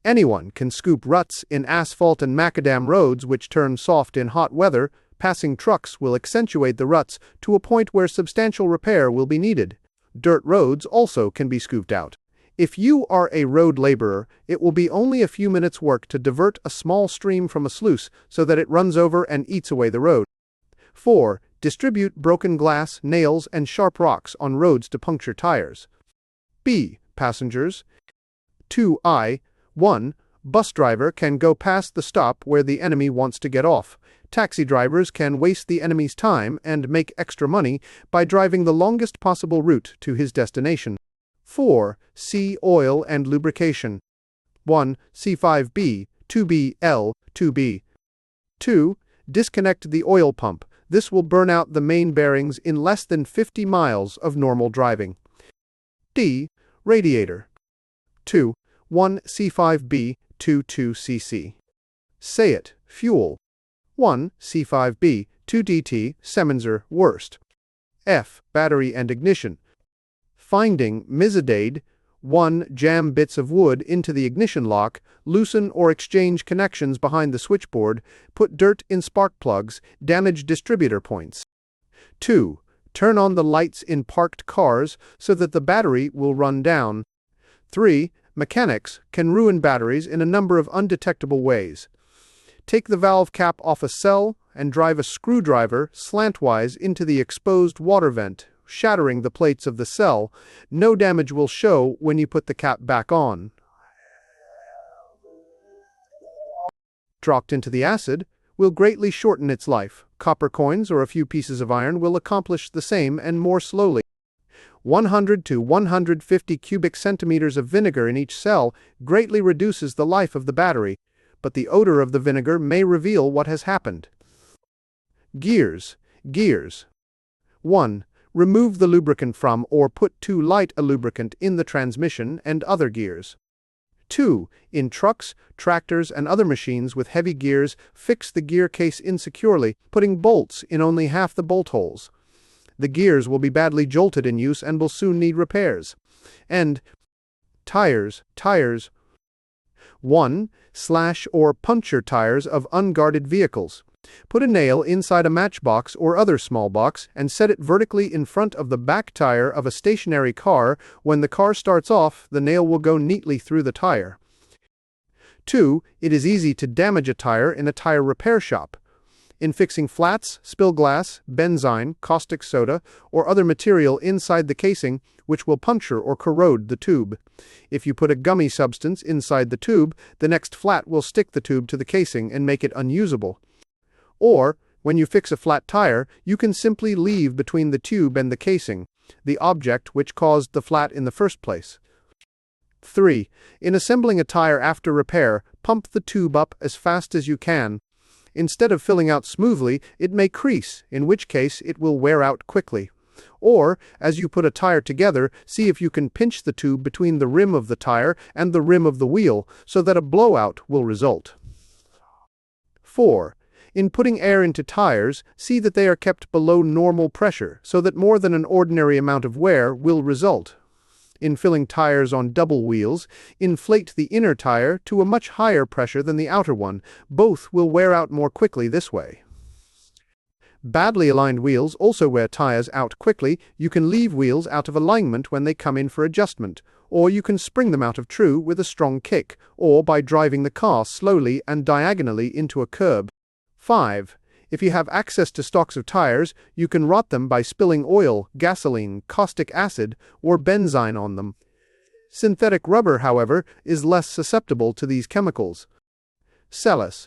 S1: Anyone can scoop ruts in asphalt and macadam roads which turn soft in hot weather. Passing trucks will accentuate the ruts to a point where substantial repair will be needed. Dirt roads also can be scooped out. If you are a road laborer, it will be only a few minutes' work to divert a small stream from a sluice so that it runs over and eats away the road. 4. Distribute broken glass, nails, and sharp rocks on roads to puncture tires. B. Passengers. 2I. 1. Bus driver can go past the stop where the enemy wants to get off. Taxi drivers can waste the enemy's time and make extra money by driving the longest possible route to his destination. 4. C. Oil and lubrication. 1. C5B, 2BL, 2B. 2. Disconnect the oil pump. This will burn out the main bearings in less than 50 miles of normal driving. D. Radiator. 2. 1 C5B, 22cc. Say it. Fuel. 1 C5B, 2DT, Semenzer, worst. F. Battery and ignition. Finding Mizadade. 1. Jam bits of wood into the ignition lock, loosen or exchange connections behind the switchboard, put dirt in spark plugs, damage distributor points. 2. Turn on the lights in parked cars so that the battery will run down. 3. Mechanics can ruin batteries in a number of undetectable ways. Take the valve cap off a cell and drive a screwdriver slantwise into the exposed water vent, shattering the plates of the cell. No damage will show when you put the cap back on. Dropped into the acid will greatly shorten its life. Copper coins or a few pieces of iron will accomplish the same and more slowly. 100 to 150 cubic centimeters of vinegar in each cell greatly reduces the life of the battery, but the odor of the vinegar may reveal what has happened. Gears. 1. Remove the lubricant from or put too light a lubricant in the transmission and other gears. 2. In trucks, tractors, and other machines with heavy gears, fix the gear case insecurely, putting bolts in only half the bolt holes. The gears will be badly jolted in use and will soon need repairs. And tires. 1. Slash or puncture tires of unguarded vehicles. Put a nail inside a matchbox or other small box and set it vertically in front of the back tire of a stationary car. When the car starts off, the nail will go neatly through the tire. 2. It is easy to damage a tire in a tire repair shop. In fixing flats, spill glass, benzine, caustic soda, or other material inside the casing, which will puncture or corrode the tube. If you put a gummy substance inside the tube, the next flat will stick the tube to the casing and make it unusable. Or, when you fix a flat tire, you can simply leave between the tube and the casing, the object which caused the flat in the first place. 3. In assembling a tire after repair, pump the tube up as fast as you can. Instead of filling out smoothly, it may crease, in which case it will wear out quickly. Or, as you put a tire together, see if you can pinch the tube between the rim of the tire and the rim of the wheel, so that a blowout will result. 4. In putting air into tires, see that they are kept below normal pressure, so that more than an ordinary amount of wear will result. Infilling tires on double wheels, inflate the inner tire to a much higher pressure than the outer one. Both will wear out more quickly this way. Badly aligned wheels also wear tires out quickly. You can leave wheels out of alignment when they come in for adjustment, or you can spring them out of true with a strong kick, or by driving the car slowly and diagonally into a curb. 5. If you have access to stocks of tires, you can rot them by spilling oil, gasoline, caustic acid, or benzene on them. Synthetic rubber, however, is less susceptible to these chemicals. Sabotage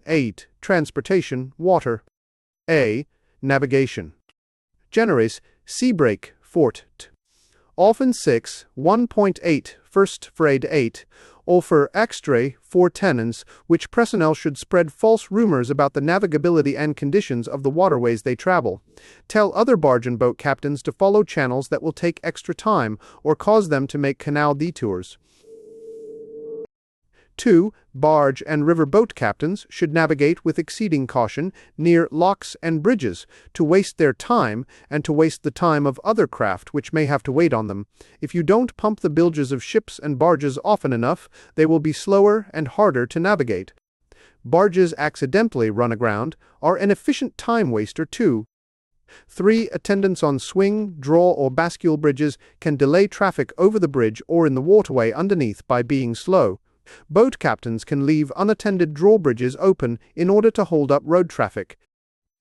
S1: 8. Transportation, water. A. Navigation. Generis, sea brake, fort. Often 6, 1.8, first frade 8, or for extra 4 tenants, which personnel should spread false rumors about the navigability and conditions of the waterways they travel. Tell other barge and boat captains to follow channels that will take extra time, or cause them to make canal detours. 2. Barge and river boat captains should navigate with exceeding caution near locks and bridges, to waste their time and to waste the time of other craft which may have to wait on them. If you don't pump the bilges of ships and barges often enough, they will be slower and harder to navigate. Barges accidentally run aground are an efficient time waster too. 3. Attendants on swing, draw, or bascule bridges can delay traffic over the bridge or in the waterway underneath by being slow. Boat captains can leave unattended drawbridges open in order to hold up road traffic.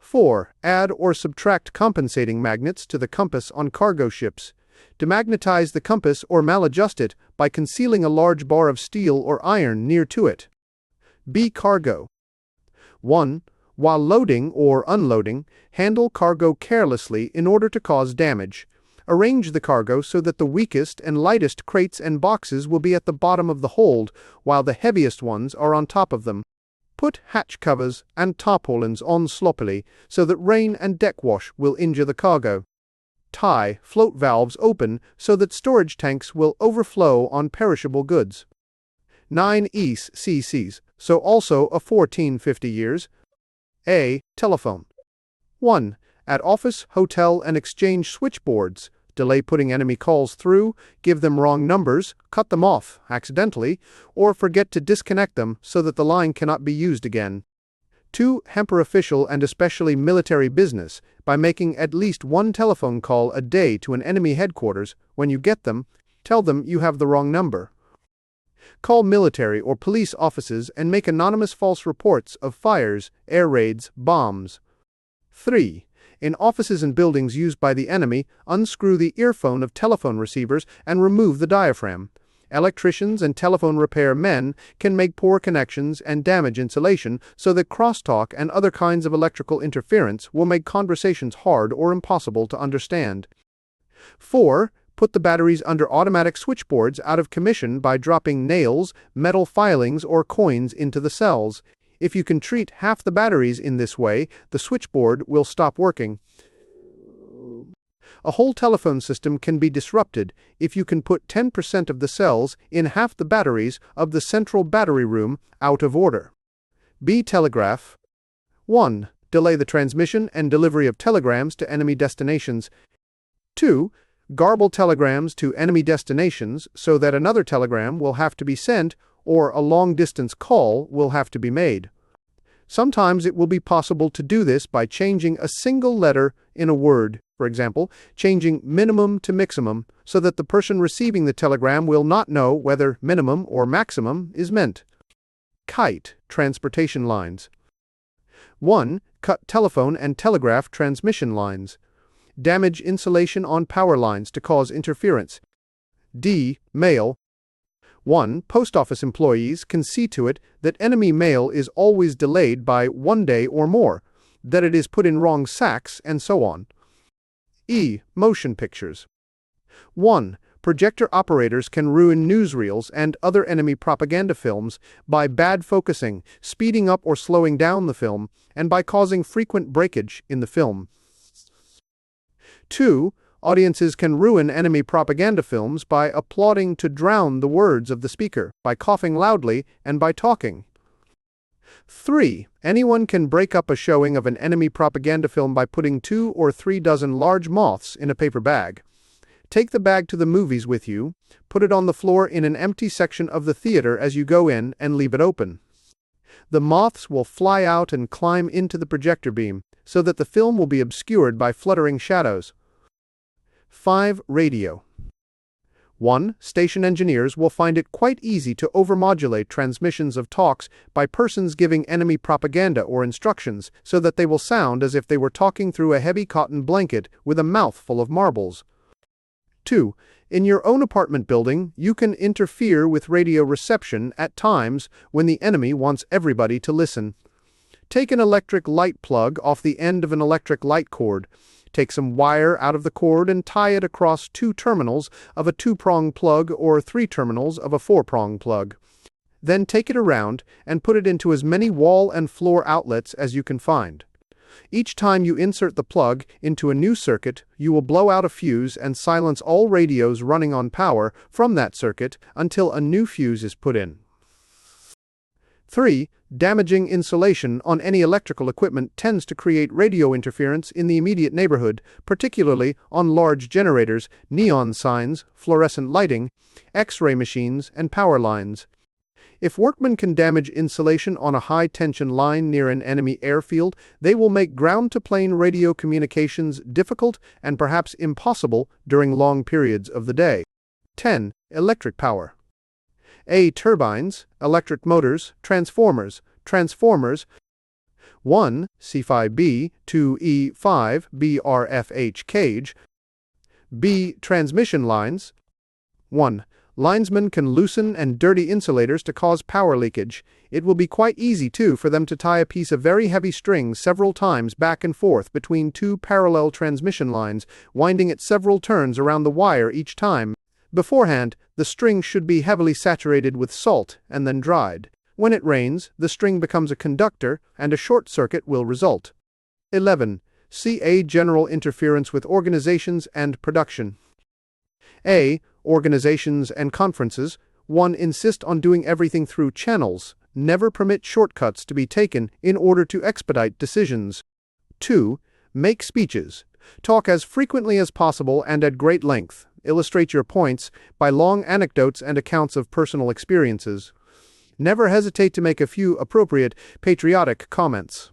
S1: 4. Add or subtract compensating magnets to the compass on cargo ships. Demagnetize the compass or maladjust it by concealing a large bar of steel or iron near to it. B. Cargo. 1. While loading or unloading, handle cargo carelessly in order to cause damage. Arrange the cargo so that the weakest and lightest crates and boxes will be at the bottom of the hold, while the heaviest ones are on top of them. Put hatch covers and tarpaulins on sloppily, so that rain and deck wash will injure the cargo. Tie float valves open so that storage tanks will overflow on perishable goods. 9 ECCs, so also a 1450 years. A. Telephone. 1. At office, hotel, and exchange switchboards, delay putting enemy calls through, give them wrong numbers, cut them off accidentally, or forget to disconnect them so that the line cannot be used again. 2. Hamper official and especially military business by making at least one telephone call a day to an enemy headquarters. When you get them, tell them you have the wrong number. Call military or police offices and make anonymous false reports of fires, air raids, bombs. 3. In offices and buildings used by the enemy, unscrew the earphone of telephone receivers and remove the diaphragm. Electricians and telephone repair men can make poor connections and damage insulation, so that crosstalk and other kinds of electrical interference will make conversations hard or impossible to understand. 4. Put the batteries under automatic switchboards out of commission by dropping nails, metal filings, or coins into the cells. If you can treat half the batteries in this way, the switchboard will stop working. A whole telephone system can be disrupted if you can put 10% of the cells in half the batteries of the central battery room out of order. B. Telegraph. 1. Delay the transmission and delivery of telegrams to enemy destinations. 2. Garble telegrams to enemy destinations so that another telegram will have to be sent or a long-distance call will have to be made. Sometimes it will be possible to do this by changing a single letter in a word, for example, changing minimum to maximum, so that the person receiving the telegram will not know whether minimum or maximum is meant. Kite transportation lines. 1. Cut telephone and telegraph transmission lines. Damage insulation on power lines to cause interference. D. Mail. 1. Post office employees can see to it that enemy mail is always delayed by 1 day or more, that it is put in wrong sacks, and so on. E. Motion pictures. 1. Projector operators can ruin newsreels and other enemy propaganda films by bad focusing, speeding up or slowing down the film, and by causing frequent breakage in the film. 2. Audiences can ruin enemy propaganda films by applauding to drown the words of the speaker, by coughing loudly, and by talking. 3. Anyone can break up a showing of an enemy propaganda film by putting 2 or 3 dozen large moths in a paper bag. Take the bag to the movies with you, put it on the floor in an empty section of the theater as you go in, and leave it open. The moths will fly out and climb into the projector beam, so that the film will be obscured by fluttering shadows. 5. Radio. 1. Station engineers will find it quite easy to overmodulate transmissions of talks by persons giving enemy propaganda or instructions, so that they will sound as if they were talking through a heavy cotton blanket with a mouth full of marbles. 2. In your own apartment building, you can interfere with radio reception at times when the enemy wants everybody to listen. Take an electric light plug off the end of an electric light cord. Take some wire out of the cord and tie it across 2 terminals of a 2-prong plug or 3 terminals of a 4-prong plug. Then take it around and put it into as many wall and floor outlets as you can find. Each time you insert the plug into a new circuit, you will blow out a fuse and silence all radios running on power from that circuit until a new fuse is put in. 3. Damaging insulation on any electrical equipment tends to create radio interference in the immediate neighborhood, particularly on large generators, neon signs, fluorescent lighting, X-ray machines, and power lines. If workmen can damage insulation on a high-tension line near an enemy airfield, they will make ground-to-plane radio communications difficult and perhaps impossible during long periods of the day. 10. Electric power. A. Turbines, electric motors, transformers. 1. C5B, 2 E5 BRFH cage. B. Transmission lines. 1. Linesmen can loosen and dirty insulators to cause power leakage. It will be quite easy, too, for them to tie a piece of very heavy string several times back and forth between 2 parallel transmission lines, winding it several turns around the wire each time. Beforehand, the string should be heavily saturated with salt and then dried. When it rains, the string becomes a conductor, and a short circuit will result. 11. CA. General interference with organizations and production. A. Organizations and conferences. 1. Insist on doing everything through channels. Never permit shortcuts to be taken in order to expedite decisions. 2. Make speeches. Talk as frequently as possible and at great length. Illustrate your points by long anecdotes and accounts of personal experiences. Never hesitate to make a few appropriate patriotic comments.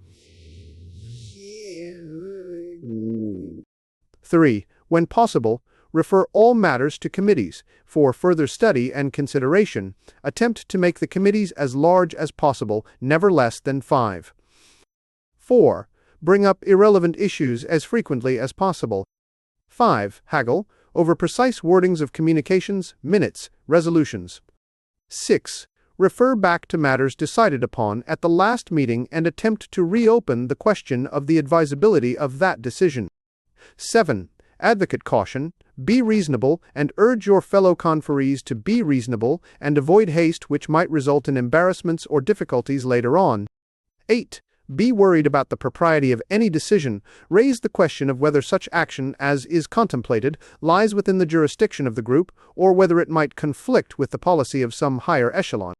S1: 3. When possible, refer all matters to committees for further study and consideration. Attempt to make the committees as large as possible, never less than 5. 4. Bring up irrelevant issues as frequently as possible. 5. Haggle over precise wordings of communications, minutes, resolutions. 6. Refer back to matters decided upon at the last meeting and attempt to reopen the question of the advisability of that decision. 7. Advocate caution, be reasonable, and urge your fellow conferees to be reasonable and avoid haste which might result in embarrassments or difficulties later on. 8. Be worried about the propriety of any decision. Raise the question of whether such action as is contemplated lies within the jurisdiction of the group, or whether it might conflict with the policy of some higher echelon.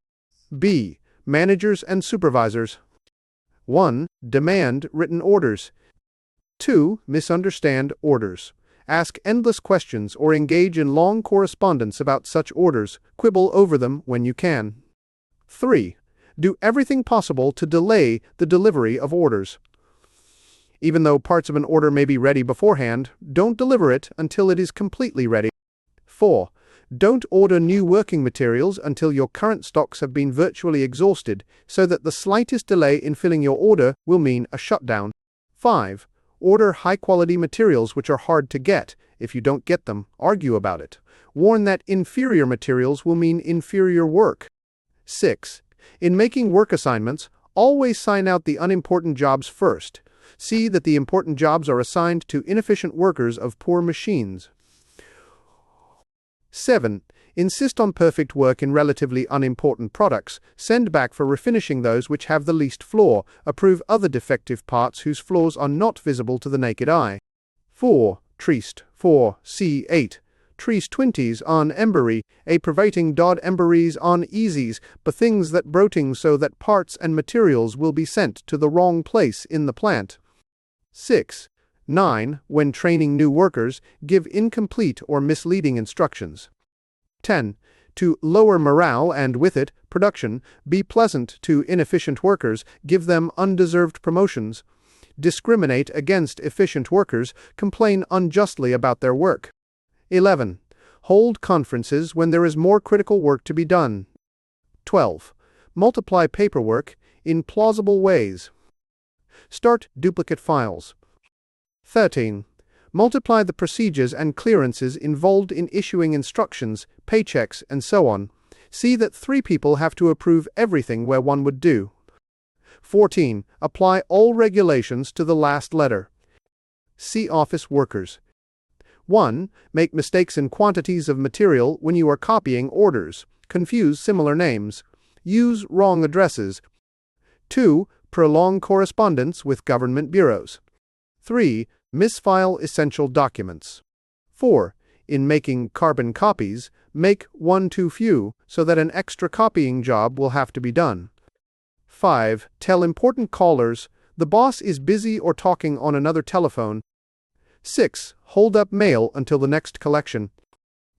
S1: B. Managers and supervisors. 1. Demand written orders. 2. Misunderstand orders. Ask endless questions or engage in long correspondence about such orders. Quibble over them when you can. 3. Do everything possible to delay the delivery of orders. Even though parts of an order may be ready beforehand, don't deliver it until it is completely ready. 4. Don't order new working materials until your current stocks have been virtually exhausted, so that the slightest delay in filling your order will mean a shutdown. 5. Order high-quality materials which are hard to get. If you don't get them, argue about it. Warn that inferior materials will mean inferior work. 6. In making work assignments, always sign out the unimportant jobs first. See that the important jobs are assigned to inefficient workers of poor machines. 7. Insist on perfect work in relatively unimportant products. Send back for refinishing those which have the least flaw. Approve other defective parts whose flaws are not visible to the naked eye. 4. Triste. 4. C8. Trees 20s on embery, a privating dod emberies on easies, but things that broting so that parts and materials will be sent to the wrong place in the plant. 6. 9. When training new workers, give incomplete or misleading instructions. 10. To lower morale and, with it, production, be pleasant to inefficient workers, give them undeserved promotions. Discriminate against efficient workers, complain unjustly about their work. 11. Hold conferences when there is more critical work to be done. 12. Multiply paperwork in plausible ways. Start duplicate files. 13. Multiply the procedures and clearances involved in issuing instructions, paychecks, and so on. See that 3 people have to approve everything where 1 would do. 14. Apply all regulations to the last letter. See office workers. 1. Make mistakes in quantities of material when you are copying orders. Confuse similar names. Use wrong addresses. 2. Prolong correspondence with government bureaus. 3. Misfile essential documents. 4. In making carbon copies, make 1 too few so that an extra copying job will have to be done. 5. Tell important callers the boss is busy or talking on another telephone. 6. Hold up mail until the next collection.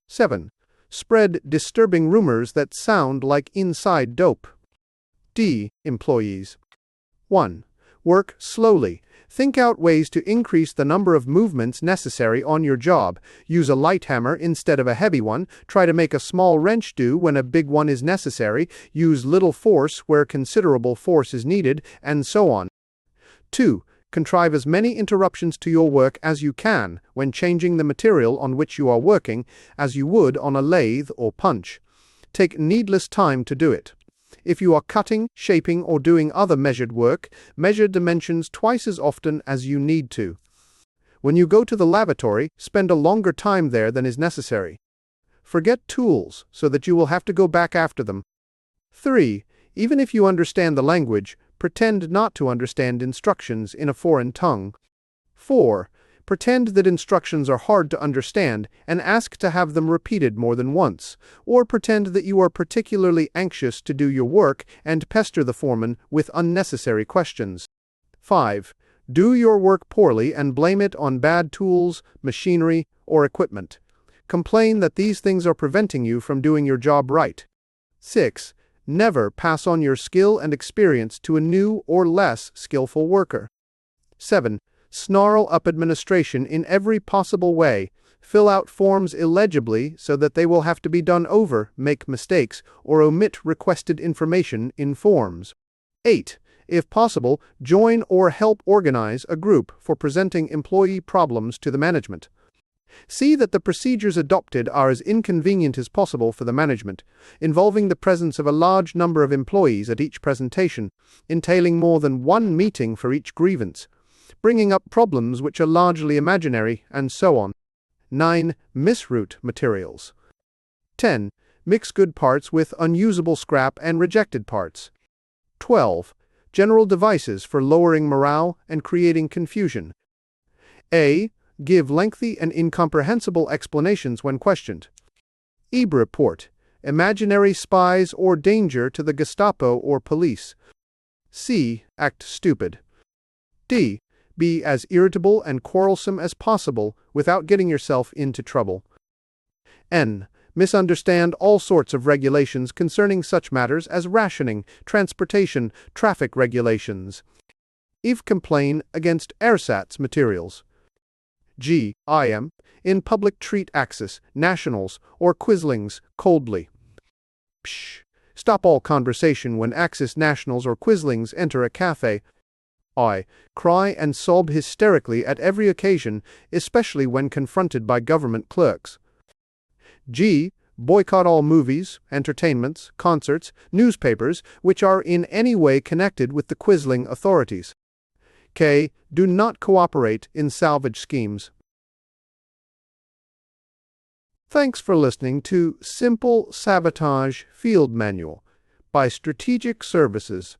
S1: 7. Spread disturbing rumors that sound like inside dope. D. Employees. 1. Work slowly. Think out ways to increase the number of movements necessary on your job. Use a light hammer instead of a heavy one. Try to make a small wrench do when a big one is necessary. Use little force where considerable force is needed, and so on. 2. Contrive as many interruptions to your work as you can when changing the material on which you are working as you would on a lathe or punch. Take needless time to do it. If you are cutting, shaping, or doing other measured work, measure dimensions twice as often as you need to. When you go to the lavatory, spend a longer time there than is necessary. Forget tools so that you will have to go back after them. 3. Even if you understand the language, pretend not to understand instructions in a foreign tongue. 4. Pretend that instructions are hard to understand and ask to have them repeated more than once, or pretend that you are particularly anxious to do your work and pester the foreman with unnecessary questions. 5. Do your work poorly and blame it on bad tools, machinery, or equipment. Complain that these things are preventing you from doing your job right. 6. Never pass on your skill and experience to a new or less skillful worker. 7. Snarl up administration in every possible way. Fill out forms illegibly so that they will have to be done over, make mistakes, or omit requested information in forms. 8. If possible, join or help organize a group for presenting employee problems to the management. See that the procedures adopted are as inconvenient as possible for the management, involving the presence of a large number of employees at each presentation, entailing more than 1 meeting for each grievance, bringing up problems which are largely imaginary, and so on. 9. Misroute materials. 10. Mix good parts with unusable scrap and rejected parts. 12. General devices for lowering morale and creating confusion. A. Give lengthy and incomprehensible explanations when questioned. EB report. Imaginary spies or danger to the Gestapo or police. C. Act stupid. D. Be as irritable and quarrelsome as possible without getting yourself into trouble. N. Misunderstand all sorts of regulations concerning such matters as rationing, transportation, traffic regulations. IV. Complain against ersatz materials. G. IM. In public treat Axis, Nationals, or Quislings coldly. Psh. Stop all conversation when Axis Nationals or Quislings enter a cafe. I. Cry and sob hysterically at every occasion, especially when confronted by government clerks. G. Boycott all movies, entertainments, concerts, newspapers which are in any way connected with the Quisling authorities. K. Do not cooperate in salvage schemes. Thanks for listening to Simple Sabotage Field Manual by Strategic Services.